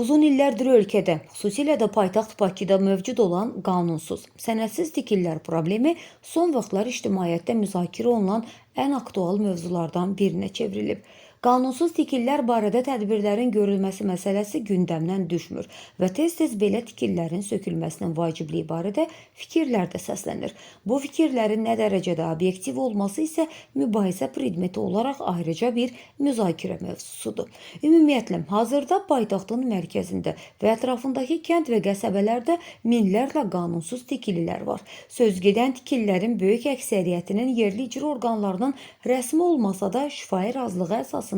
Uzun illərdir ölkədə, xüsusilə də paytaxt Bakıda mövcud olan qanunsuz, sənədsiz tikililər problemi son vaxtlar ictimaiyyətdə müzakirə olunan ən aktual mövzulardan birinə çevrilib. Qanunsuz tikililər barədə tədbirlərin görülməsi məsələsi gündəmdən düşmür və tez-tez belə tikililərin sökülməsinin vacibliyi barədə fikirlər də səslənir. Bu fikirlərin nə dərəcədə obyektiv olması isə mübahisə predmeti olaraq ayrıca bir müzakirə mövzusudur. Ümumiyyətlə, hazırda paytaxtın mərkəzində və ətrafındakı kənd və qəsəbələrdə minlərlə qanunsuz tikililər var. Sözgedən tikililərin böyük əksəriyyətinin yerli icra orqanlarının rəsmi olmasa da şifahi razılığı əsasında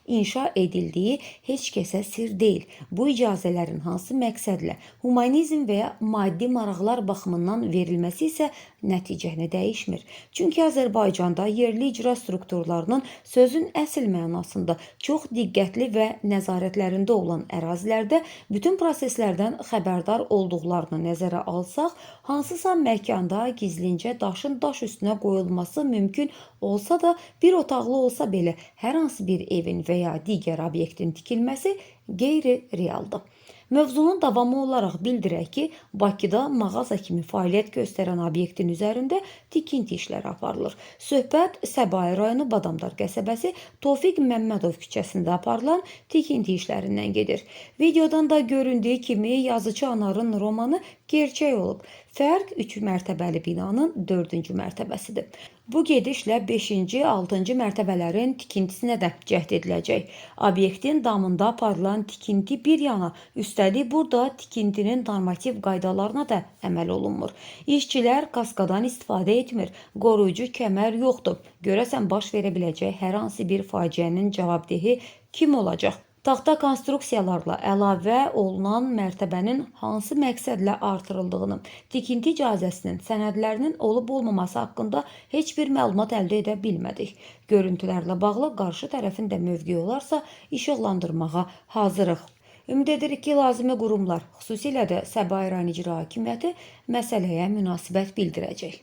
inşa edildiyi heç kəsə sir deyil. Bu icazələrin hansı məqsədlə, humanizm və ya maddi maraqlar baxımından verilməsi isə nəticəni dəyişmir. Çünki Azərbaycanda yerli icra strukturlarının sözün əsl mənasında çox diqqətli və nəzarətlərində olan ərazilərdə bütün proseslərdən xəbərdar olduqlarını nəzərə alsaq, hansısa məkanda gizlincə daşın daş üstünə qoyulması mümkün olsa da, bir otaqlı olsa belə hər hansı bir evin və ya digər obyektin tikilməsi qeyri-realdır. Mövzunun davamı olaraq bildirək ki, Bakıda mağaza kimi fəaliyyət göstərən obyektin üzərində tikinti işləri aparılır. Söhbət Səbail rayonu Badamdar qəsəbəsi Tofiq Məmmədov küçəsində aparılan tikinti işlərindən gedir. Videodan da göründüyü kimi yazıcı Anarın romanı gerçək olub. Fərq 3 mərtəbəli binanın 4-cü mərtəbəsidir. Bu gedişlə 5-ci, 6-cı mərtəbələrin tikintisinə də cəhd ediləcək. Obyektin damında aparılan tikinti bir yana, üstəlik burada tikintinin normativ qaydalarına da əməl olunmur. İşçilər kaskadan istifadə etmir, qoruyucu kəmər yoxdur. Görəsən baş verə biləcək hər hansı bir faciənin cavabdehi kim olacaq? Taxta konstruksiyalarla əlavə olunan mərtəbənin hansı məqsədlə artırıldığını, tikinti icazəsinin sənədlərinin olub-olmaması haqqında heç bir məlumat əldə edə bilmədik. Görüntülərlə bağlı qarşı tərəfin də mövqeyi olarsa işıqlandırmağa hazırıq. Ümid edirik ki, lazımi qurumlar, xüsusilə də Səbail rayon İcra Hakimiyyəti məsələyə münasibət bildirəcək.